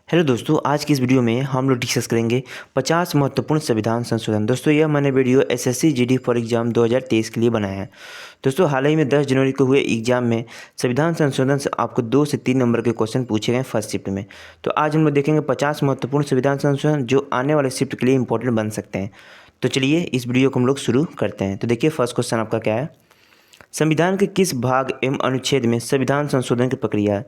Hello दोस्तों, आज की इस वीडियो में हम लोग डिस्कस करेंगे 50 महत्वपूर्ण संविधान संशोधन। दोस्तों, यह मैंने video SSC GD for exam 2023 के लिए बनाया है। दोस्तों, हाल ही में 10 जनवरी को हुए एग्जाम में संविधान संशोधन से आपको 2 से 3 नंबर के क्वेश्चन पूछे गए फर्स्ट शिफ्ट में। तो आज हम लोग देखेंगे 50 महत्वपूर्ण संविधान संशोधन जो आने वाले शिफ्ट के लिए इंपॉर्टेंट बन सकते हैं। तो चलिए इस वीडियो को हम लोग शुरू करते हैं। तो देखिए, फर्स्ट क्वेश्चन आपका क्या है। संविधान के किस भाग एवं अनुच्छेद में संविधान संशोधन की प्रक्रिया है।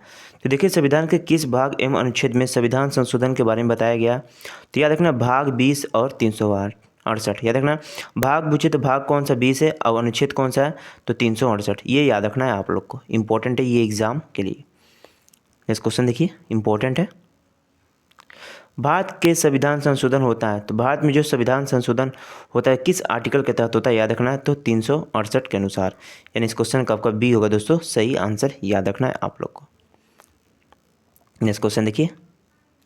तो देखिए, संविधान के किस भाग एवं अनुच्छेद में संविधान संशोधन के बारे में बताया गया। तो याद रखना, भाग 20 और 368। याद रखना, भाग पूछे तो भाग कौन सा 20 है और अनुच्छेद कौन सा है तो 368। ये याद रखना है आप लोग को, इंपॉर्टेंट है ये एग्जाम के लिए। नेक्स्ट क्वेश्चन देखिए, इंपॉर्टेंट है। भारत के संविधान संशोधन होता है तो भारत में जो संविधान संशोधन होता है किस आर्टिकल के तहत होता है, याद रखना है तो 368 के अनुसार। यानी इस क्वेश्चन का आपका बी होगा दोस्तों सही आंसर, याद रखना है आप लोग को। नेक्स्ट क्वेश्चन देखिए,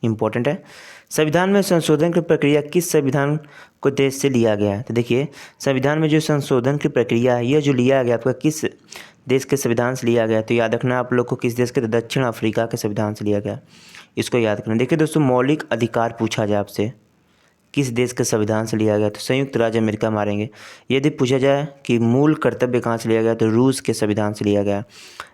इंपॉर्टेंट है। संविधान में संशोधन की प्रक्रिया किस संविधान को देश से लिया गया है। तो देखिए, संविधान में जो संशोधन की प्रक्रिया है यह जो लिया गया आपका किस देश के संविधान से लिया गया। तो याद रखना आप लोग को किस देश के, तो दक्षिण अफ्रीका के संविधान से लिया गया। इसको याद रखना। देखिए दोस्तों, मौलिक अधिकार पूछा जाए आपसे किस देश के संविधान से लिया गया तो संयुक्त राज्य अमेरिका मारेंगे। यदि पूछा जाए कि मूल कर्तव्य कहाँ से लिया गया तो रूस के संविधान से लिया गया।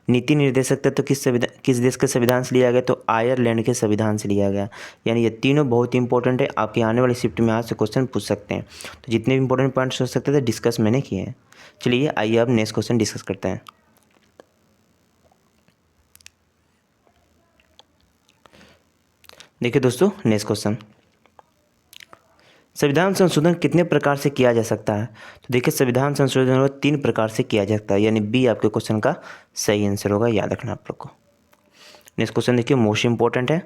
नीति निर्देशक तत्व किस देश के संविधान से लिया गया तो आयरलैंड के संविधान से लिया गया। यानी ये तीनों बहुत इंपॉर्टेंट है, आपके आने वाली शिफ्ट में आज से क्वेश्चन पूछ सकते हैं। तो जितने भी इंपॉर्टेंट पॉइंट्स हो सकते थे डिस्कस मैंने किए हैं। चलिए आइए अब नेक्स्ट क्वेश्चन डिस्कस करते हैं। देखिए दोस्तों, नेक्स्ट क्वेश्चन, संविधान संशोधन कितने प्रकार से किया जा सकता है। तो देखिए, संविधान संशोधन 3 प्रकार से किया जा सकता है। यानी बी आपके क्वेश्चन का सही आंसर होगा, याद रखना आप लोग को। नेक्स्ट क्वेश्चन देखिए, मोस्ट इंपॉर्टेंट है।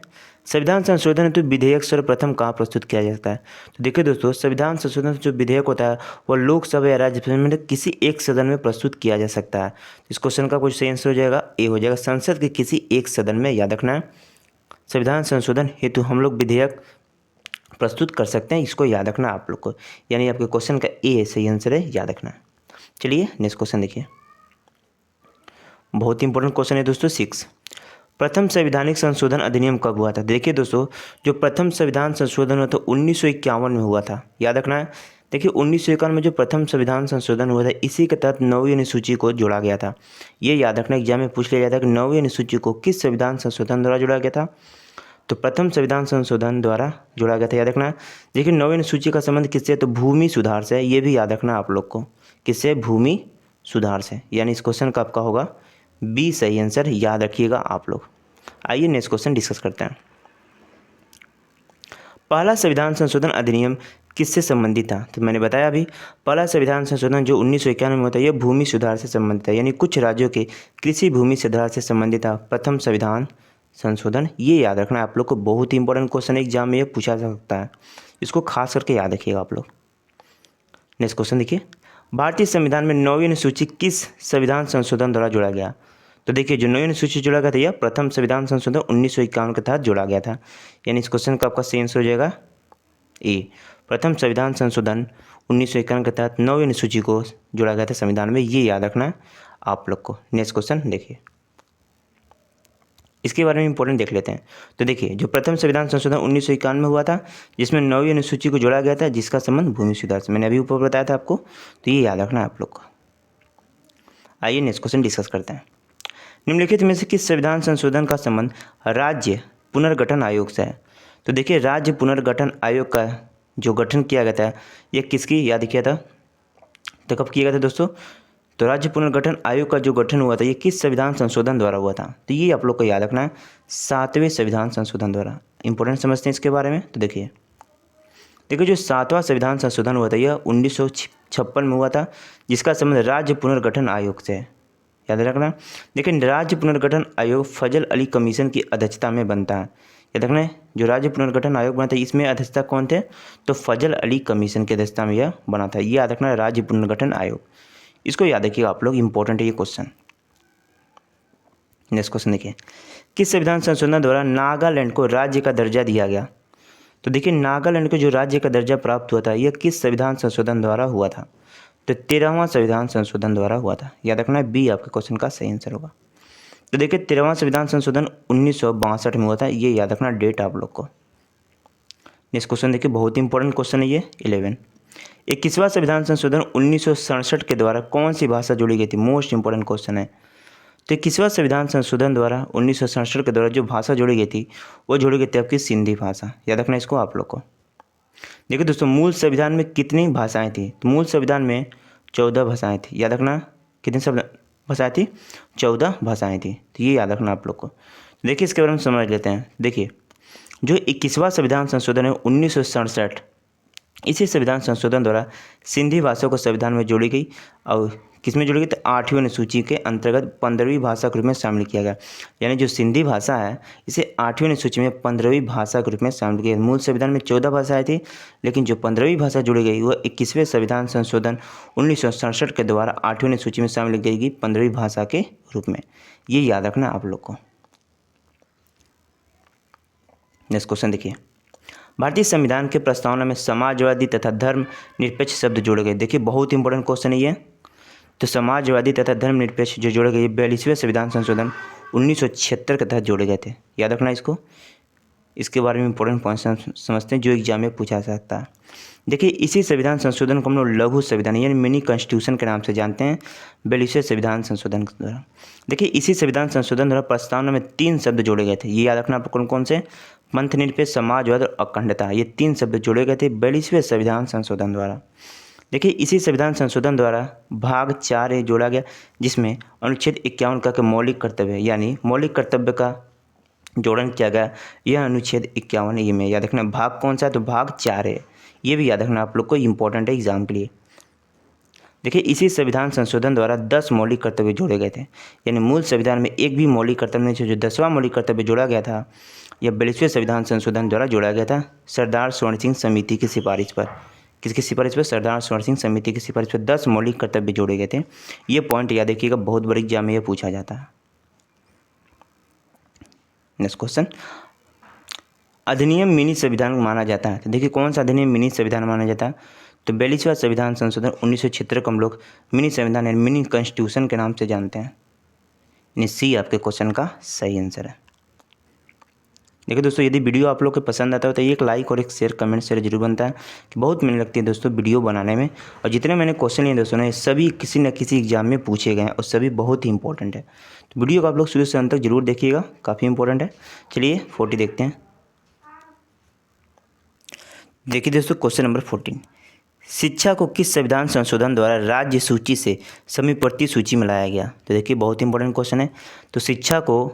संविधान संशोधन हेतु विधेयक सर्वप्रथम कहाँ प्रस्तुत किया जाता है। तो देखिए दोस्तों, संविधान संशोधन जो विधेयक होता है वह लोकसभा या राज्यसभा में किसी एक सदन में प्रस्तुत किया जा सकता है। इस क्वेश्चन का कुछ सही आंसर हो जाएगा, ए हो जाएगा, संसद के किसी एक सदन में। याद रखना है, संविधान संशोधन हेतु हम लोग विधेयक प्रस्तुत कर सकते हैं, इसको याद रखना आप लोग को। यानी आपके क्वेश्चन का ए सही आंसर है, याद रखना। चलिए नेक्स्ट क्वेश्चन देखिए, बहुत इंपॉर्टेंट क्वेश्चन है दोस्तों 6। प्रथम संवैधानिक संशोधन अधिनियम कब हुआ था। देखिए दोस्तों, जो प्रथम संविधान संशोधन हुआ था 1951 में हुआ था, याद रखना है। देखिए 1951 में जो प्रथम संविधान संशोधन हुआ था इसी के तहत 9वीं अनुसूची को जोड़ा गया था। ये याद रखना, एग्जाम में पूछ लिया जाता है कि 9वीं अनुसूची को किस संविधान संशोधन द्वारा जोड़ा गया था। तो प्रथम संविधान संशोधन द्वारा जोड़ा गया था, याद रखना। देखिए 9वीं अनुसूची का संबंध किससे, तो भूमि सुधार से। ये भी याद रखना आप लोग को, किससे, भूमि सुधार से। यानी इस क्वेश्चन का आपका होगा बी सही आंसर, याद रखिएगा आप लोग। आइए नेक्स्ट क्वेश्चन डिस्कस करते हैं। पहला संविधान संशोधन अधिनियम किससे संबंधित था। तो मैंने बताया अभी, पहला संविधान संशोधन जो 1991 में होता है यह भूमि सुधार से संबंधित है। यानी कुछ राज्यों के कृषि भूमि सुधार से संबंधित था प्रथम संविधान संशोधन। ये याद रखना है आप लोग को, बहुत ही इंपॉर्टेंट क्वेश्चन है, एग्जाम में ये पूछा जा सकता है, इसको खास करके याद रखिएगा आप लोग। नेक्स्ट क्वेश्चन देखिए, भारतीय संविधान में 9वीं अनुसूची किस संविधान संशोधन द्वारा जोड़ा गया। तो देखिए, जो 9वीं अनुसूची जोड़ा गया था यह प्रथम संविधान संशोधन 1951 के तहत जोड़ा गया था। यानी इस क्वेश्चन का आपका सही आंसर हो जाएगा ए, प्रथम संविधान संशोधन 1951 के तहत 9वीं अनुसूची को जोड़ा गया था संविधान में। ये याद रखना है आप लोग को। नेक्स्ट क्वेश्चन देखिए, इसके बारे में इंपॉर्टेंट देख लेते हैं। तो देखिए, जो प्रथम संविधान संशोधन 1951 में हुआ था जिसमें 9वीं अनुसूची को जोड़ा गया था जिसका संबंध भूमि सुधार से, मैंने अभी ऊपर बताया था आपको, तो ये याद रखना है आप लोग को। आइए नेक्स्ट क्वेश्चन डिस्कस करते हैं। निम्नलिखित में से किस संविधान संशोधन का संबंध राज्य पुनर्गठन आयोग से है। तो देखिए, राज्य पुनर्गठन आयोग का जो गठन किया गया था यह किसकी याद किया था, तो कब किया गया था दोस्तों, तो राज्य पुनर्गठन आयोग का जो गठन हुआ था ये किस संविधान संशोधन द्वारा हुआ था। तो ये आप लोग को याद रखना है, 7वें संविधान संशोधन द्वारा। इंपॉर्टेंट समझते हैं इसके बारे में। तो देखिए जो 7वां संविधान संशोधन हुआ था यह 1956 में हुआ था जिसका संबंध राज्य पुनर्गठन आयोग से है, याद रखना। लेकिन राज्य पुनर्गठन आयोग फजल अली कमीशन की अध्यक्षता में बनता है, याद रखना। जो राज्य पुनर्गठन आयोग बना था इसमें अध्यक्षता कौन थे, तो फजल अली कमीशन की अध्यक्षता में यह बना था। ये याद रखना, राज्य पुनर्गठन आयोग, इसको याद रखिएगा आप लोग, इंपॉर्टेंट है ये क्वेश्चन। नेक्स्ट क्वेश्चन देखिए, किस संविधान संशोधन द्वारा नागालैंड को राज्य का दर्जा दिया गया। तो देखिए, नागालैंड को जो राज्य का दर्जा प्राप्त हुआ था यह किस संविधान संशोधन द्वारा हुआ था, तो 13वां संविधान संशोधन द्वारा हुआ था। याद रखना, बी आपके क्वेश्चन का सही आंसर होगा। तो देखिए 13वां संविधान संशोधन 1962 में हुआ था, ये याद रखना डेट आप लोग को। नेक्स्ट क्वेश्चन देखिए, बहुत ही इंपॉर्टेंट क्वेश्चन है ये 11। 21वां संविधान संशोधन 1967 के द्वारा कौन सी भाषा जोड़ी गई थी? मोस्ट इंपॉर्टेंट क्वेश्चन है। तो 21वां संविधान संशोधन द्वारा 1967 के द्वारा जो भाषा जोड़ी गई थी वो जोड़ी गई थी आपकी सिंधी भाषा। याद रखना इसको आप लोग को। देखिए दोस्तों, मूल संविधान में कितनी भाषाएं थी? तो मूल संविधान में 14 भाषाएं थी। याद रखना कितनी सब भाषाएं थी? 14 भाषाएं थी। तो ये याद रखना आप लोग को। देखिए इसके बारे में समझ लेते हैं। देखिए जो 21वां संविधान संशोधन है 1967, इसी संविधान संशोधन द्वारा सिंधी भाषा को संविधान में जोड़ी गई और किस में जोड़ी गई? तो 8वीं अनुसूची के अंतर्गत 15वीं भाषा के रूप में शामिल किया गया। यानी जो सिंधी भाषा है इसे 8वीं अनुसूची में 15वीं भाषा के रूप में शामिल किया। मूल संविधान में 14 भाषाएं थी, लेकिन जो 15वीं भाषा जोड़ी गई वह 21वें संविधान संशोधन 1967 के द्वारा 8वीं अनुसूची में शामिल की गई 15वीं भाषा के रूप में। ये याद रखना आप लोग को। नेक्स्ट क्वेश्चन देखिए, भारतीय संविधान के प्रस्तावना में समाजवादी तथा धर्म निरपेक्ष शब्द जोड़े गए। देखिए बहुत इंपॉर्टेंट क्वेश्चन है ये। तो समाजवादी तथा धर्म निरपेक्ष जो जोड़े गए 42वें संविधान संशोधन 1976 के तहत जोड़े गए थे। याद रखना इसको। इसके बारे में इंपॉर्टेंट पॉइंट समझते हैं जो एग्जाम में पूछा जा सकता है। देखिए इसी संविधान संशोधन को हम लोग लघु संविधान यानी मिनी कॉन्स्टिट्यूशन के नाम से जानते हैं, 42वें संविधान संशोधन के द्वारा। देखिए इसी संविधान संशोधन द्वारा प्रस्तावना में 3 शब्द जोड़े गए थे। ये याद रखना आपको कौन कौन से? पंथ निरपेक्ष, समाजवाद और अखंडता। ये 3 शब्द जोड़े गए थे 42वें संविधान संशोधन द्वारा। देखिए इसी संविधान संशोधन द्वारा भाग 4 जोड़ा गया, जिसमें अनुच्छेद 51 का मौलिक कर्तव्य यानी मौलिक कर्तव्य का जोड़न किया गया। यह अनुच्छेद 51 ये में याद रखना। भाग कौन सा है? तो भाग 4 है। ये भी याद रखना आप लोग को, इंपॉर्टेंट है एग्जाम के लिए। देखिए इसी संविधान संशोधन द्वारा 10 मौलिक कर्तव्य जोड़े गए थे। यानी मूल संविधान में एक भी मौलिक कर्तव्य नहीं था। जो 10वां मौलिक कर्तव्य जोड़ा गया था यह 42वें संविधान संशोधन द्वारा जोड़ा गया था सरदार स्वर्ण सिंह समिति की सिफारिश पर। किसकी सिफारिश पर? सरदार स्वर्ण सिंह समिति की सिफारिश पर 10 मौलिक कर्तव्य जोड़े गए थे। ये पॉइंट याद रखिएगा, बहुत बड़ी एग्जाम में यह पूछा जाता है। नेक्स्ट क्वेश्चन, अधिनियम मिनी संविधान माना जाता है। तो देखिए कौन सा अधिनियम मिनी संविधान माना जाता है? तो 42वां संविधान संशोधन 1976 को हम लोग मिनी संविधान यानी मिनी कॉन्स्टिट्यूशन के नाम से जानते हैं। यानी सी आपके क्वेश्चन का सही आंसर है। देखिए दोस्तों, यदि वीडियो आप लोग को पसंद आता है तो एक लाइक और एक शेयर कमेंट शेयर जरूर बनता है कि बहुत मेहनत लगती है दोस्तों वीडियो बनाने में। और जितने मैंने क्वेश्चन लिए दोस्तों ने सभी किसी न किसी एग्जाम में पूछे गए हैं और सभी बहुत ही इंपॉर्टेंट है। तो वीडियो को आप लोग शुरू से अंत तक जरूर देखिएगा, काफ़ी इंपॉर्टेंट है। चलिए 40 देखते हैं। देखिए दोस्तों क्वेश्चन नंबर 14, शिक्षा को किस संविधान संशोधन द्वारा राज्य सूची से समीपवर्ती सूची में लाया गया? तो देखिए बहुत इंपॉर्टेंट क्वेश्चन है। तो शिक्षा को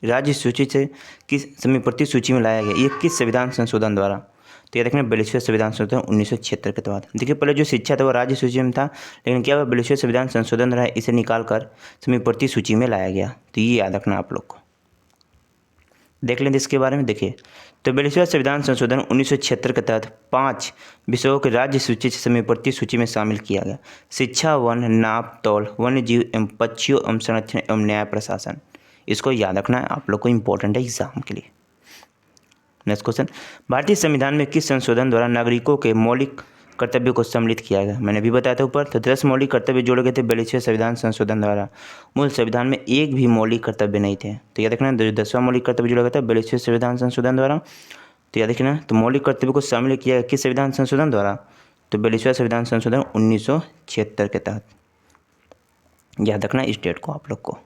राज्य सूची से किस समीपवर्ती सूची में लाया गया, ये किस संविधान संशोधन द्वारा? तो ये देखना 42वें संविधान संशोधन 1976 के बाद। देखिए पहले जो शिक्षा था वो राज्य सूची में था, लेकिन क्या हुआ 42वें संविधान संशोधन द्वारा इसे निकाल कर समीपवर्ती सूची में लाया गया। तो ये याद रखना आप लोग को। देख लें इसके बारे में। देखिए तो 42वां संविधान संशोधन 1976 के तहत 5 विषयों के राज्य सूची से समीपवर्ती सूची में शामिल किया गया। शिक्षा, वन, नाप तौल, वन्य जीव एवं पक्षियों एवं संरक्षण एवं न्याय प्रशासन। इसको याद रखना है आप लोग को, इंपॉर्टेंट है एग्जाम के लिए। नेक्स्ट क्वेश्चन, भारतीय संविधान में किस संशोधन द्वारा नागरिकों के मौलिक कर्तव्य को सम्मिलित किया गया? मैंने भी बताया था ऊपर। तो 10 मौलिक कर्तव्य जोड़े गए थे 42वें संविधान संशोधन द्वारा। मूल संविधान में एक भी मौलिक कर्तव्य नहीं थे। तो याद रखना 10वां मौलिक कर्तव्य जोड़ा गया था 42वें संविधान संशोधन द्वारा। तो याद रखना, तो मौलिक कर्तव्य को शामिल किया गया किस संविधान संशोधन द्वारा? तो 42वां संविधान संशोधन 1976 के तहत। याद रखना इस डेट को आप लोग को।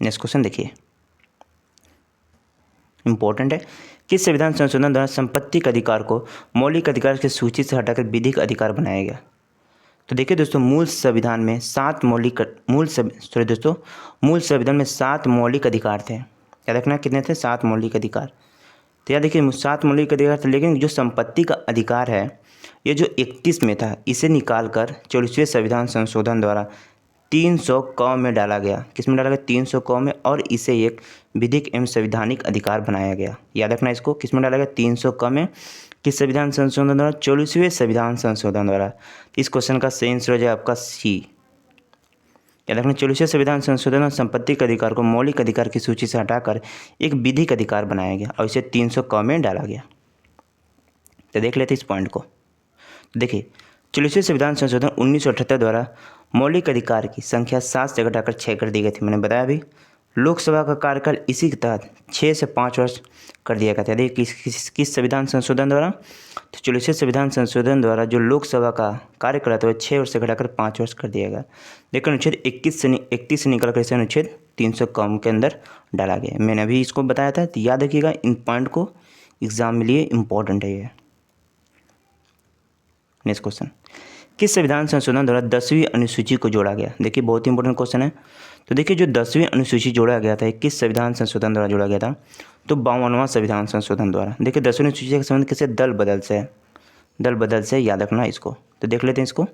नेक्स्ट क्वेश्चन देखिए, इंपॉर्टेंट है। किस संविधान संशोधन द्वारा संपत्ति के अधिकार को मौलिक अधिकार की सूची से हटाकर विधिक अधिकार बनाया गया? तो देखिए दोस्तों, मूल संविधान में 7 मूल संविधान में 7 मौलिक अधिकार थे। याद रखना कितने थे? 7 मौलिक अधिकार। तो याद देखिए 7 मौलिक अधिकार थे, लेकिन जो संपत्ति का अधिकार है ये जो 31 में था इसे निकाल कर 44वें संविधान संशोधन द्वारा 300 क में डाला गया। किस में डाला गया? 300 क में, और इसे एक विधिक एवं संवैधानिक अधिकार बनाया गया। याद रखना इसको, किस में डाला गया? 300 क में। किस संविधान संशोधन द्वारा? 44वें संविधान संशोधन द्वारा। इस क्वेश्चन का सही आंसर हो जाए आपका सी। याद रखना 44वें संविधान संशोधन और संपत्ति के अधिकार को मौलिक अधिकार की सूची से हटाकर एक विधिक अधिकार बनाया गया और इसे 300 क में डाला गया। तो देख लेते इस पॉइंट को। देखिए 44वें संविधान संशोधन 1978 द्वारा मौलिक अधिकार की संख्या 7 से घटाकर 6 कर दी गई थी। मैंने बताया अभी लोकसभा का कार्यकाल इसी के तहत 6 से 5 वर्ष कर दिया गया था। देखिए किस संविधान संशोधन द्वारा, तो 44वें संविधान संशोधन द्वारा जो लोकसभा का कार्यकाल था वह 6 वर्ष से घटाकर 5 वर्ष कर दिया गया। लेकिन अनुच्छेद 31 से निकल कर इसे अनुच्छेद 300 के अंदर डाला गया। मैंने अभी इसको बताया था, तो याद रखिएगा, इन पॉइंट को एग्जाम में लिए इम्पोर्टेंट है ये। नेक्स्ट क्वेश्चन, किस संविधान संशोधन द्वारा 10वीं अनुसूची को जोड़ा गया? देखिए बहुत इंपॉर्टेंट क्वेश्चन है। तो देखिए जो 10वीं अनुसूची जोड़ा गया था किस संविधान संशोधन द्वारा जोड़ा गया था? तो 52वां संविधान संशोधन द्वारा। देखिए 10वीं अनुसूची का संबंध किससे? दल बदल से। दल बदल से, याद रखना इसको। तो देख लेते हैं इसको।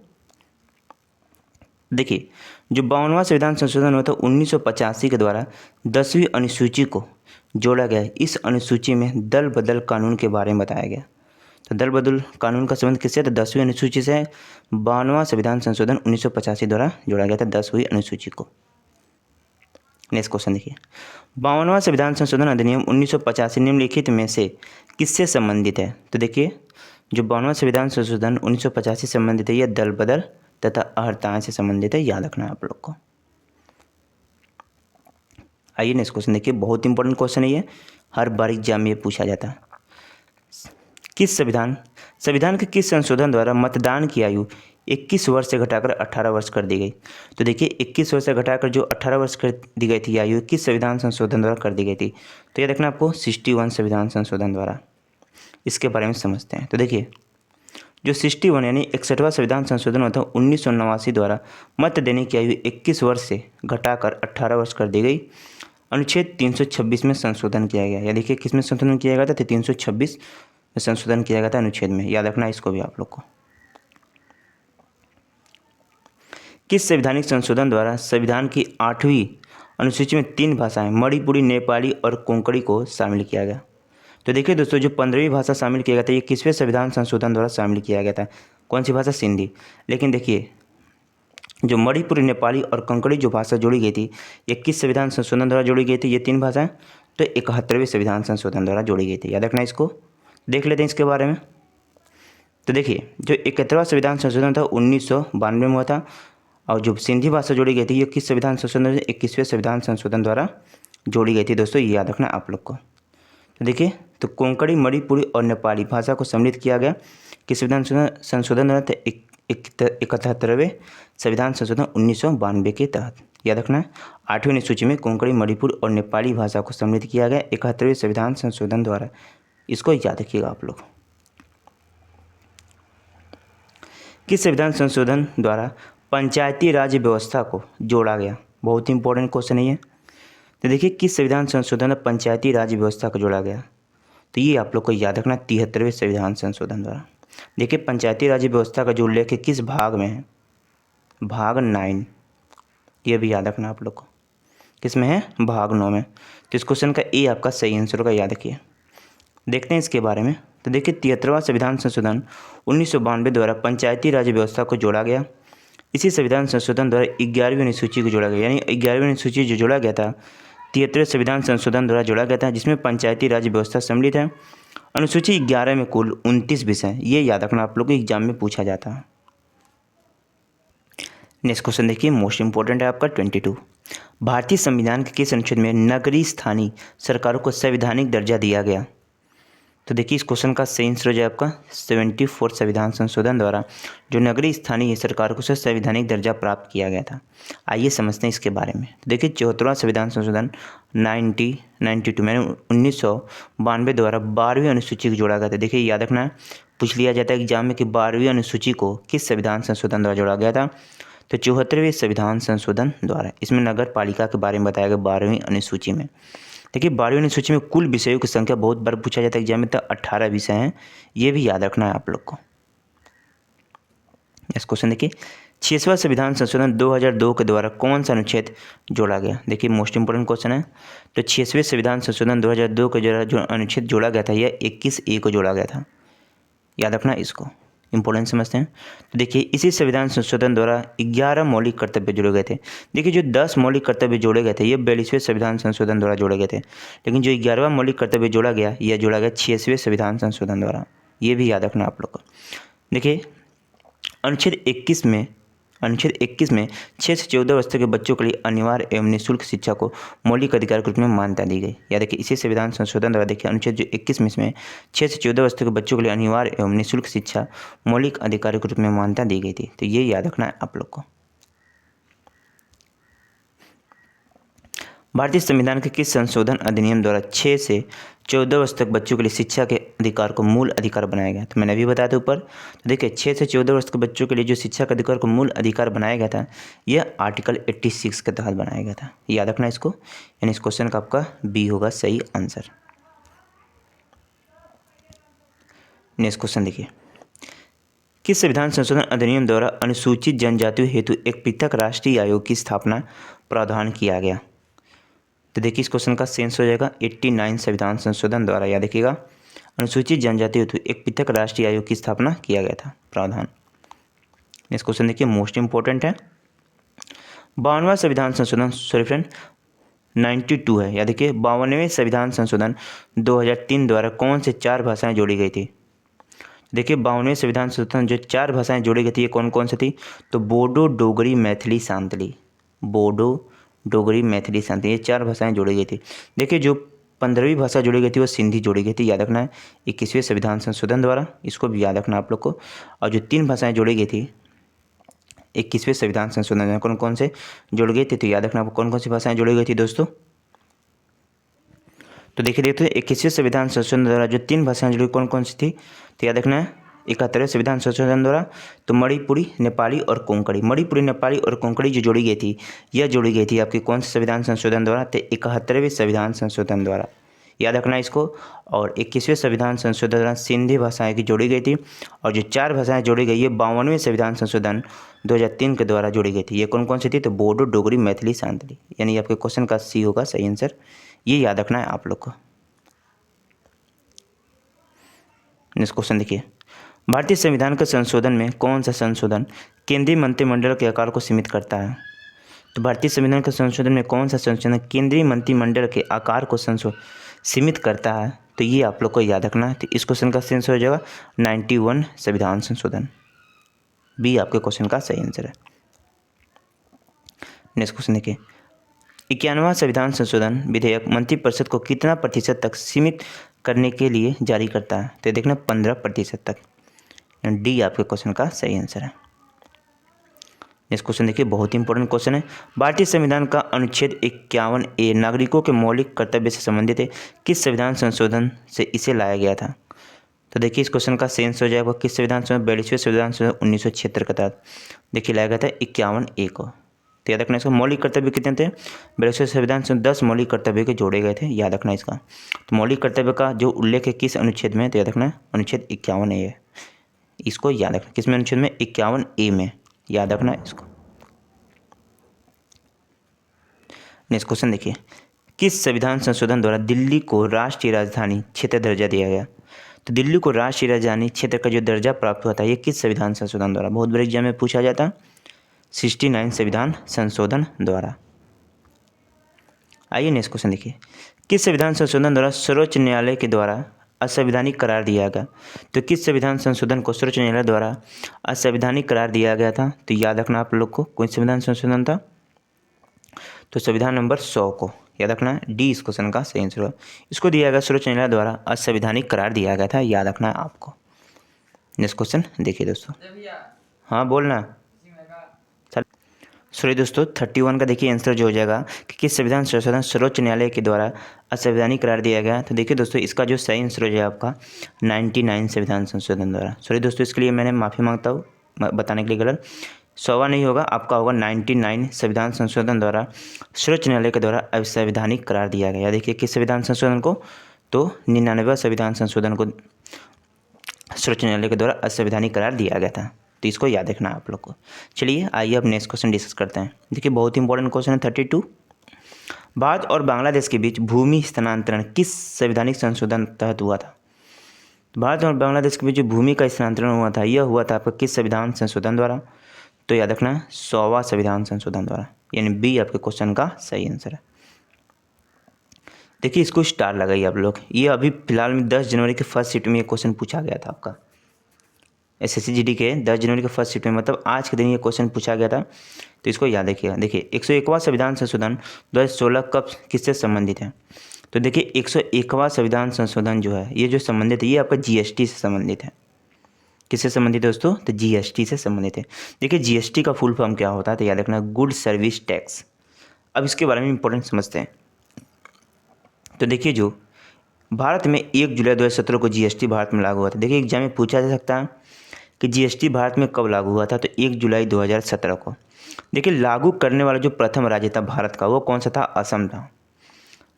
देखिए जो 52वां संविधान संशोधन हुआ था 1985 के द्वारा 10वीं अनुसूची को जोड़ा गया। इस अनुसूची में दल बदल कानून के बारे में बताया गया। तो दल बदल कानून का संबंध किससे? तो 10वीं अनुसूची से। 52वां संविधान संशोधन 1985 द्वारा जोड़ा गया था 10वीं अनुसूची को। नेक्स्ट क्वेश्चन देखिए, 52वां संविधान संशोधन अधिनियम 1985 निम्नलिखित में से किससे संबंधित है? तो देखिए जो 52वां संविधान संशोधन 1985 से संबंधित है, यह दल बदल तथा अर्हताएं से संबंधित है। याद रखना है आप लोग को। आइए नेक्स्ट क्वेश्चन देखिए, बहुत इंपॉर्टेंट क्वेश्चन है ये, हर बार एग्जाम में पूछा जाता है। किस संविधान के किस संशोधन द्वारा मतदान की आयु 21 वर्ष से घटाकर 18 वर्ष कर दी गई? तो देखिए 21 वर्ष से घटाकर जो 18 वर्ष कर दी गई थी आयु, किस संविधान संशोधन द्वारा कर दी गई थी? तो ये देखना आपको 61 संविधान संशोधन द्वारा। इसके बारे में समझते हैं। तो देखिए जो 61 यानी 61वां संविधान संशोधन होता है 1989 द्वारा मत देने की आयु 21 वर्ष से घटाकर 18 वर्ष कर दी गई। अनुच्छेद 326 में संशोधन किया गया। या देखिए किस में संशोधन किया गया था? 326 में संशोधन किया गया था अनुच्छेद में। याद रखना इसको भी आप लोग को। किस संवैधानिक संशोधन द्वारा संविधान की 8वीं अनुसूची में 3 भाषाएं मणिपुरी, नेपाली और कोंकणी को शामिल किया गया? तो देखिए दोस्तों जो 15वीं भाषा शामिल किया गया था ये किसवें संविधान संशोधन द्वारा शामिल किया गया था? कौन सी भाषा? सिंधी। लेकिन देखिए जो मणिपुरी, नेपाली और कोंकणी जो भाषा जोड़ी गई थी ये किस संविधान संशोधन द्वारा जोड़ी गई थी? ये 3 भाषाएं तो 71वें संविधान संशोधन द्वारा जोड़ी गई थी। याद रखना इसको। देख लेते हैं इसके बारे में। तो देखिए जो 71वां संविधान संशोधन था 1992 में हुआ था, और जो सिंधी भाषा जोड़ी गई थी ये किस संविधान संशोधन? 21वें संविधान संशोधन द्वारा जोड़ी गई थी दोस्तों। ये याद रखना आप लोग को। तो देखिए तो कोंकणी, मणिपुरी और नेपाली भाषा को सम्मिलित किया गया किस संविधान संशोधन द्वारा? 71वें संविधान संशोधन 1992 के तहत। याद रखना 8वीं अनुसूची में कोंकणी, मणिपुर और नेपाली भाषा को सम्मिलित किया गया 71वें संविधान संशोधन द्वारा। इसको याद रखिएगा आप लोग। किस संविधान संशोधन द्वारा पंचायती राज व्यवस्था को जोड़ा गया? बहुत इंपॉर्टेंट क्वेश्चन है ये। तो देखिए किस संविधान संशोधन में पंचायती राज व्यवस्था को जोड़ा गया? तो ये आप लोग को याद रखना 73वें संविधान संशोधन द्वारा। देखिए पंचायती राज व्यवस्था का जो उल्लेख है किस भाग में है? भाग 9। ये भी याद रखना आप लोग को। किस में है? भाग 9 में। तो इस क्वेश्चन का ए आपका सही आंसर होगा। याद रखिए। देखते हैं इसके बारे में। तो देखिए 73वां संविधान संशोधन 1992 द्वारा पंचायती राज व्यवस्था को जोड़ा गया। इसी संविधान संशोधन द्वारा 11वीं अनुसूची को जोड़ा गया, यानी 11वीं अनुसूची जो जोड़ा गया था 73वें संविधान संशोधन द्वारा जोड़ा गया था, जिसमें पंचायती राज व्यवस्था सम्मिलित है। अनुसूची 11 में कुल 29 विषय। ये याद रखना आप लोग को, एग्जाम में पूछा जाता है। नेक्स्ट क्वेश्चन देखिए, मोस्ट इंपॉर्टेंट है आपका 22। भारतीय संविधान के किस अनुच्छेद में नगरीय स्थानीय सरकारों को संवैधानिक दर्जा दिया गया? तो देखिए इस क्वेश्चन का सही आंसर हो जाए आपका 74 संविधान संशोधन द्वारा जो नगरीय स्थानीय सरकारों को संवैधानिक दर्जा प्राप्त किया गया था। आइए समझते हैं इसके बारे में। तो देखिए 74वां संविधान संशोधन 1992 में 1992 द्वारा 12वीं अनुसूची को जोड़ा गया था। देखिए याद रखना, पूछ लिया जाता है एग्जाम में कि 12वीं अनुसूची को किस संविधान संशोधन द्वारा जोड़ा गया था? तो 74वें संविधान संशोधन द्वारा। इसमें नगर पालिका के बारे में बताया गया 12वीं अनुसूची में। देखिए 12वीं अनुसूची में कुल विषयों की संख्या बहुत बार पूछा जाता है एग्जाम में, तो 18 विषय हैं। ये भी याद रखना है आप लोग को। नेक्स्ट क्वेश्चन देखिए, 6वां संविधान संशोधन 2002 के द्वारा कौन सा अनुच्छेद जोड़ा गया? देखिए मोस्ट इंपोर्टेंट क्वेश्चन है। तो 6वें संविधान संशोधन 2002 के द्वारा जो अनुच्छेद जोड़ा गया था यह 21A को जोड़ा गया था। याद रखना इसको, इंपॉर्टेंट समझते हैं। तो देखिए इसी संविधान संशोधन द्वारा 11 मौलिक कर्तव्य जोड़े गए थे। देखिए जो 10 मौलिक कर्तव्य जोड़े गए थे ये 42वें संविधान संशोधन द्वारा जोड़े गए थे, लेकिन जो 11वां मौलिक कर्तव्य जोड़ा गया यह जोड़ा गया 6वें संविधान संशोधन द्वारा। ये भी याद रखना आप लोग को। देखिए अनुच्छेद 21 में अनुच्छेद 21 में 6 से 14 वर्ष तक के बच्चों के लिए अनिवार्य एवं निःशुल्क शिक्षा को मौलिक अधिकार के रूप में मान्यता दी गई। या देखिए इसी संविधान संशोधन द्वारा देखिए अनुच्छेद जो 21 में इसमें 6 से 14 वर्ष तक के बच्चों के लिए अनिवार्य एवं निःशुल्क शिक्षा मौलिक अधिकार के रूप में मान्यता दी गई थी। तो ये याद रखना है आप लोग को। भारतीय संविधान के किस संशोधन अधिनियम द्वारा 6 से 14 वर्ष तक बच्चों के लिए शिक्षा के अधिकार को मूल अधिकार बनाया गया? तो मैंने अभी बताया था ऊपर। तो देखिए 6 से 14 वर्ष के बच्चों के लिए जो शिक्षा के अधिकार को मूल अधिकार बनाया गया था, यह आर्टिकल 86 के तहत बनाया गया था। याद रखना इसको, यानी इस क्वेश्चन का आपका बी होगा सही आंसर। नेक्स्ट क्वेश्चन देखिए, किस संविधान संशोधन अधिनियम द्वारा अनुसूचित जनजातियों हेतु एक पृथक राष्ट्रीय आयोग की स्थापना प्रावधान किया गया? तो देखिए इस क्वेश्चन का सेंस हो जाएगा 89 संविधान संशोधन द्वारा। याद रखिएगा, अनुसूचित जनजाति हेतु एक पृथक राष्ट्रीय आयोग की स्थापना किया गया था प्रावधान। नेक्स्ट क्वेश्चन देखिए, मोस्ट इंपॉर्टेंट है। 52वां संविधान संशोधन, सॉरी फ्रेंड 92 है। याद देखिए 52वें संविधान संशोधन 2003 द्वारा कौन से 4 भाषाएं जोड़ी गई थी? देखिए 52वें संविधान संशोधन जो 4 भाषाएं जोड़ी गई थी, ये कौन कौन सी थी? तो बोडो, डोगरी, मैथिली, सांतली। बोडो, डोगरी, मैथिली, सांतली, ये 4 भाषाएं जोड़ी गई थी। देखिए जो 15वीं भाषा जोड़ी गई थी वो सिंधी जोड़ी गई थी। याद रखना है 21वें संविधान संशोधन द्वारा, इसको भी याद रखना आप लोग को। और जो 3 भाषाएं जोड़ी गई थी 21वें संविधान संशोधन में, कौन कौन से जोड़ी गई थी? तो याद रखना आपको कौन कौन सी भाषाएं जोड़ी गई थी दोस्तों। तो देखिए देखते हैं 21वें संविधान संशोधन द्वारा जो 3 भाषाएं जुड़ी कौन कौन सी थी? तो याद रखना है 71वें संविधान संशोधन द्वारा तो मणिपुरी, नेपाली और कोंकणी। मणिपुरी, नेपाली और कोंकणी जो जोड़ी गई थी, यह जोड़ी गई थी आपकी कौन से संविधान संशोधन द्वारा? तो 71वें संविधान संशोधन द्वारा। याद रखना इसको। और 21वें संविधान संशोधन द्वारा सिंधी भाषाएं की जोड़ी गई थी। और जो 4 भाषाएं जोड़ी गई, ये 52वें संविधान संशोधन 2003 के द्वारा जोड़ी गई थी। ये कौन कौन सी थी? तो बोडो, डोगरी, मैथिली, सांतली। यानी आपके क्वेश्चन का सी होगा सही आंसर। ये याद रखना है आप लोग को। नेक्स्ट क्वेश्चन देखिए, भारतीय संविधान के संशोधन में कौन सा संशोधन केंद्रीय मंत्रिमंडल के आकार को सीमित करता है? तो भारतीय संविधान के संशोधन में कौन सा संशोधन केंद्रीय मंत्रिमंडल के आकार को सीमित करता है? तो ये आप लोग को याद रखना है। तो इस क्वेश्चन का सेंस हो जाएगा 91 संविधान संशोधन। बी आपके क्वेश्चन का सही आंसर है। नेक्स्ट क्वेश्चन देखिए, 91वां संविधान संशोधन विधेयक मंत्रिपरिषद को कितना प्रतिशत तक सीमित करने के लिए जारी करता है? तो देखना 15% तक। डी आपके क्वेश्चन का सही आंसर है। नेक्स्ट क्वेश्चन देखिए, बहुत ही इंपॉर्टेंट क्वेश्चन है। भारतीय संविधान का अनुच्छेद 51A नागरिकों के मौलिक कर्तव्य से संबंधित है, किस संविधान संशोधन से इसे लाया गया था? तो देखिए इस क्वेश्चन का सेंस हो जाएगा किस संविधान संशोधन? 42वें संविधान संशोधन 1976 के तहत देखिए लाया गया था 51A को। तो याद रखना इसका मौलिक कर्तव्य कितने थे? 42वें संविधान से 10 मौलिक कर्तव्य के जोड़े गए थे। याद रखना इसका। तो मौलिक कर्तव्य का जो उल्लेख है किस अनुच्छेद में? तो याद रखना अनुच्छेद 51A है। इसको याद रखना किस में? अनुच्छेद में 51A में। याद रखना इसको। नेक्स्ट क्वेश्चन देखिए, किस संविधान संशोधन द्वारा दिल्ली को राष्ट्रीय राजधानी क्षेत्र दर्जा दिया गया? तो दिल्ली को राष्ट्रीय राजधानी क्षेत्र का जो दर्जा प्राप्त हुआ था, ये किस संविधान संशोधन द्वारा? बहुत बड़े एग्जाम में पूछा जाता, 69 संविधान संशोधन द्वारा। आइए नेक्स्ट क्वेश्चन देखिए, किस संविधान संशोधन द्वारा सर्वोच्च न्यायालय के द्वारा असंवैधानिक करार दिया गया? तो किस संविधान संशोधन को सर्वोच्च न्यायालय द्वारा असंवैधानिक करार दिया गया था? तो याद रखना आप लोग को कौन संविधान संशोधन था? तो संविधान नंबर 100 को। याद रखना डी इस क्वेश्चन का सही आंसर। इसको दिया गया सर्वोच्च न्यायालय द्वारा असंवैधानिक करार दिया गया था। याद रखना है आपको। नेक्स्ट क्वेश्चन देखिए दोस्तों। हाँ बोलना। सॉरी दोस्तों 31 का देखिए आंसर जो हो जाएगा कि किस संविधान संशोधन सर्वोच्च न्यायालय के द्वारा असंवैधानिक करार दिया गया? तो देखिए दोस्तों इसका जो सही आंसर हो जाएगा आपका 99 संविधान संशोधन द्वारा। सॉरी दोस्तों इसके लिए मैंने माफ़ी मांगता हूँ बताने के लिए गलत। 100वां नहीं होगा, आपका होगा 99 संविधान संशोधन द्वारा सर्वोच्च न्यायालय के द्वारा असंवैधानिक करार दिया गया। देखिए किस संविधान संशोधन को? तो 99वां संविधान संशोधन को सर्वोच्च न्यायालय के द्वारा असंवैधानिक करार दिया गया था। तो इसको याद रखना आप लोग को। चलिए आइए अब नेक्स्ट क्वेश्चन डिस्कस करते हैं। देखिए बहुत इंपॉर्टेंट क्वेश्चन है 32। भारत और बांग्लादेश के बीच भूमि स्थानांतरण किस संवैधानिक संशोधन तहत हुआ था? भारत और बांग्लादेश के बीच जो भूमि का स्थानांतरण हुआ था, यह हुआ था आपका किस संविधान संशोधन द्वारा? तो याद रखना 100वां संविधान संशोधन द्वारा। यानी बी आपके क्वेश्चन का सही आंसर है। देखिए इसको स्टार लगाइए आप लोग। ये अभी फिलहाल में 10 जनवरी के फर्स्ट शिफ्ट में ये क्वेश्चन पूछा गया था आपका। SSC GD के 10 जनवरी के फर्स्ट शिफ्ट में, मतलब आज के दिन ये क्वेश्चन पूछा गया था, तो इसको याद रखिएगा। देखिए 101वां संविधान संशोधन 2016 कब किससे संबंधित है? तो देखिए 101वां संविधान संशोधन जो है ये जो संबंधित है ये आपका GST से संबंधित है। किससे संबंधित है दोस्तों? तो GST से संबंधित है। देखिए GST का फुल फॉर्म क्या होता है? तो याद रखना, गुड सर्विस टैक्स। अब इसके बारे में इंपॉर्टेंट समझते हैं। तो देखिए जो भारत में 1 जुलाई 2017 को GST भारत में लागू हुआ था। देखिए एग्जाम में पूछा जा सकता है कि GST भारत में कब लागू हुआ था? तो 1 जुलाई 2017 को। देखिए लागू करने वाला जो प्रथम राज्य था भारत का वो कौन सा था? असम था।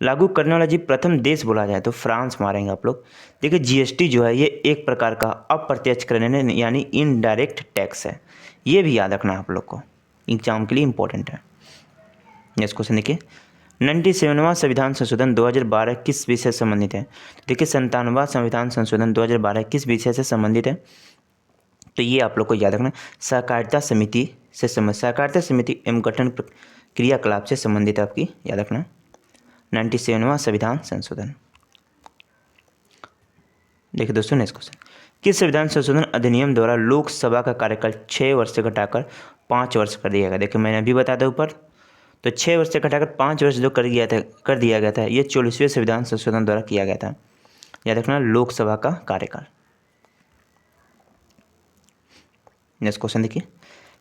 लागू करने वाला जी प्रथम देश बोला जाए तो फ्रांस मारेंगे आप लोग। देखिए GST जो है ये एक प्रकार का अप्रत्यक्ष कर यानी इनडायरेक्ट टैक्स है। ये भी याद रखना आप लोग को, एग्जाम के लिए इंपॉर्टेंट है। नेक्स्ट क्वेश्चन देखिए, 97वां संविधान संशोधन 2012 किस विषय से संबंधित है? देखिए 97वां संविधान संशोधन 2012 किस विषय से संबंधित है? तो ये आप लोग को याद रखना, सहकारिता समिति से सहकारिता समिति एवं गठन क्रियाकलाप से संबंधित आपकी याद रखना 97वां संविधान संशोधन। देखिए दोस्तों नेक्स्ट क्वेश्चन, किस संविधान संशोधन अधिनियम द्वारा लोकसभा का कार्यकाल 6 वर्ष से घटाकर 5 वर्ष कर दिया गया? देखिए मैंने अभी बता दिया ऊपर, तो 6 वर्ष से घटाकर 5 वर्ष जो कर दिया गया था ये 44वें संविधान संशोधन द्वारा किया गया था। याद रखना लोकसभा का कार्यकाल। नेक्स्ट क्वेश्चन देखिए,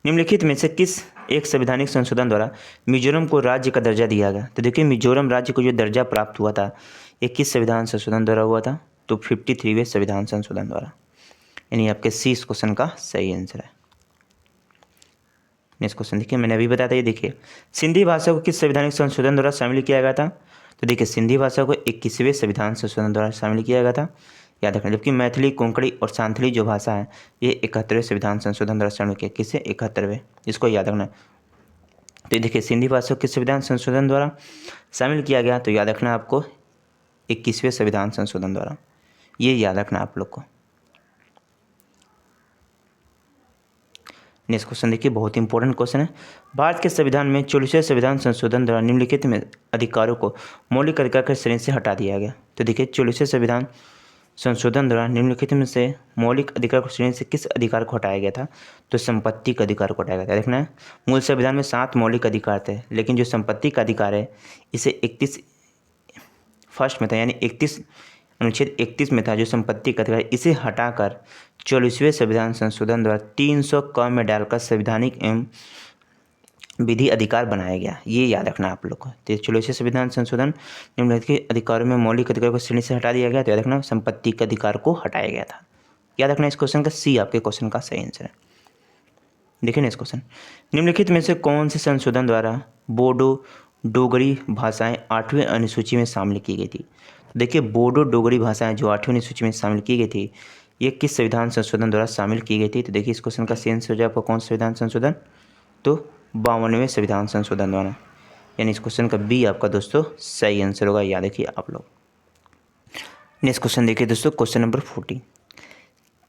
निम्नलिखित में से किस एक संवैधानिक संशोधन द्वारा मिजोरम को राज्य का दर्जा दिया गया? तो देखिए मिजोरम राज्य को जो दर्जा प्राप्त हुआ था ये किस संविधान संशोधन द्वारा हुआ था? तो 53वें संविधान संशोधन द्वारा, यानी आपके सी इस क्वेश्चन का सही आंसर है। नेक्स्ट क्वेश्चन देखिए, मैंने अभी बताया था, ये देखिए सिंधी भाषा को किस संवैधानिक संशोधन द्वारा शामिल किया गया था? तो देखिए सिंधी भाषा को 21वें संविधान संशोधन द्वारा शामिल किया गया था, याद रखना। जबकि मैथिली, कोंकणी और सांथली जो भाषा है ये 71वें संविधान संशोधन द्वारा शामिल किया। किससे? 71वें, इसको याद रखना। तो देखिए सिंधी भाषा को किस संविधान संशोधन द्वारा शामिल किया गया? तो याद रखना आपको 21वें संविधान संशोधन द्वारा, ये याद रखना आप लोग को। नेक्स्ट क्वेश्चन देखिए, बहुत इंपॉर्टेंट क्वेश्चन है। भारत के संविधान में 44वें संविधान संशोधन द्वारा निम्नलिखित में अधिकारों को मौलिक अधिकार की श्रेणी से हटा दिया गया। तो देखिए 44वें संविधान संशोधन द्वारा निम्नलिखित में से मौलिक अधिकार की श्रेणी से किस अधिकार को हटाया गया था? तो संपत्ति का अधिकार को हटाया गया था। देखना है मूल संविधान में 7 मौलिक अधिकार थे, लेकिन जो संपत्ति का अधिकार है इसे 31 फर्स्ट में था, यानी 31 अनुच्छेद 31 में था जो संपत्ति का अधिकार, इसे हटाकर 44वें संविधान संशोधन द्वारा 300 क में डालकर संवैधानिक एवं विधि अधिकार बनाया गया। ये याद रखना आप लोग को। तो 44वें संविधान संशोधन निम्नलिखित के अधिकारों में मौलिक अधिकार को श्रेणी से हटा दिया गया, तो याद रखना संपत्ति के अधिकार को हटाया गया था। याद रखना इस क्वेश्चन का सी आपके क्वेश्चन का सही आंसर है। देखिए नेक्स्ट क्वेश्चन, निम्नलिखित में से कौन से संशोधन द्वारा बोडो डोगरी भाषाएं 8वीं अनुसूची में शामिल की गई थी? देखिए बोडो डोगरी भाषाएं जो 8वीं अनुसूची में शामिल की गई थी ये किस संविधान संशोधन द्वारा शामिल की गई थी? तो देखिए इस क्वेश्चन का सही आंसर हो जाए आपका कौन सा संविधान संशोधन? तो 52वें संविधान संशोधन द्वारा, यानी इस क्वेश्चन का बी आपका दोस्तों सही आंसर होगा। याद रखिए आप लोग। नेक्स्ट क्वेश्चन देखिए दोस्तों, क्वेश्चन नंबर 40,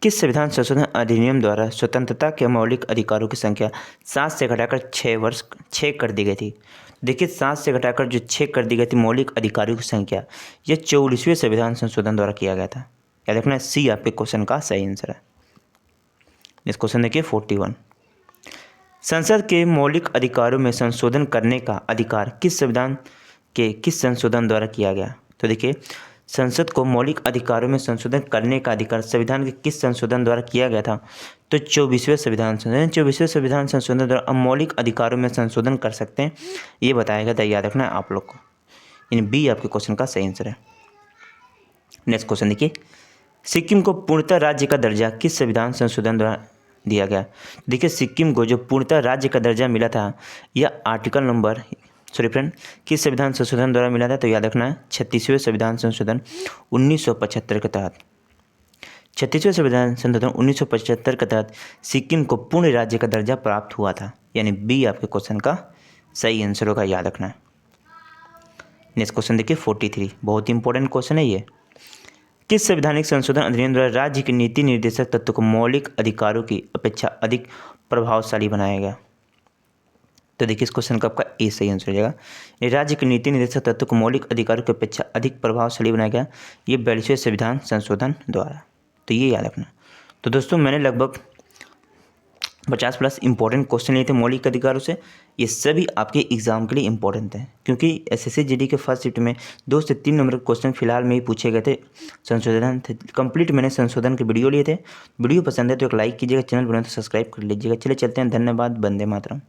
किस संविधान संशोधन अधिनियम द्वारा स्वतंत्रता के मौलिक अधिकारों की संख्या 7 से घटाकर 6 कर दी गई थी? देखिए 7 से घटाकर जो 6 कर दी गई थी मौलिक अधिकारों की संख्या, यह 44वें संविधान संशोधन द्वारा किया गया था। याद रखना सी आपके क्वेश्चन का सही आंसर है। नेक्स्ट क्वेश्चन देखिए 41, संसद के मौलिक अधिकारों में संशोधन करने का अधिकार किस संविधान के किस संशोधन द्वारा किया गया? तो देखिए संसद को मौलिक अधिकारों में संशोधन करने का अधिकार संविधान के किस संशोधन द्वारा किया गया था? तो 24वें संविधान संशोधन। 24वें संविधान संशोधन द्वारा अब मौलिक अधिकारों में संशोधन कर सकते हैं, ये बताया गया था। याद रखना है आप लोग को, यानी बी आपके क्वेश्चन का सही आंसर है। नेक्स्ट क्वेश्चन देखिए, सिक्किम को पूर्णतः राज्य का दर्जा किस संविधान संशोधन द्वारा दिया गया? देखिए सिक्किम को जो पूर्णतः राज्य का दर्जा मिला था यह आर्टिकल नंबर किस संविधान संशोधन द्वारा मिला था? तो याद रखना 36वें संविधान संशोधन 1975 के तहत। 36वें संविधान संशोधन 1975 के तहत सिक्किम को पूर्ण राज्य का दर्जा प्राप्त हुआ था, यानी बी आपके क्वेश्चन का सही आंसर होगा। याद रखना। नेक्स्ट क्वेश्चन देखिए 43, बहुत इंपॉर्टेंट क्वेश्चन है ये। किस संवैधानिक संशोधन अधिनियम द्वारा राज्य के नीति निर्देशक तत्व को मौलिक अधिकारों की अपेक्षा अधिक प्रभावशाली बनाया गया? तो देखिए इस क्वेश्चन का आपका ए सही आंसर हो जाएगा। राज्य के नीति निर्देशक तत्व को मौलिक अधिकारों की अपेक्षा अधिक प्रभावशाली बनाया गया, ये 42वें संविधान संशोधन द्वारा। तो ये याद रखना। तो दोस्तों मैंने लगभग 50 प्लस इंपॉर्टेंट क्वेश्चन लिए थे मौलिक अधिकारों से। ये सभी आपके एग्जाम के लिए इंपॉर्टेंट हैं, क्योंकि एसएससी जीडी के फर्स्ट शिफ्ट में 2 से 3 नंबर के क्वेश्चन फिलहाल में ही पूछे गए थे। संशोधन थे कंप्लीट, मैंने संशोधन के वीडियो लिए थे। वीडियो पसंद है तो एक लाइक कीजिएगा, चैनल बने तो सब्सक्राइब कर लीजिएगा। चलिए चलते हैं, धन्यवाद, वंदे मातरम।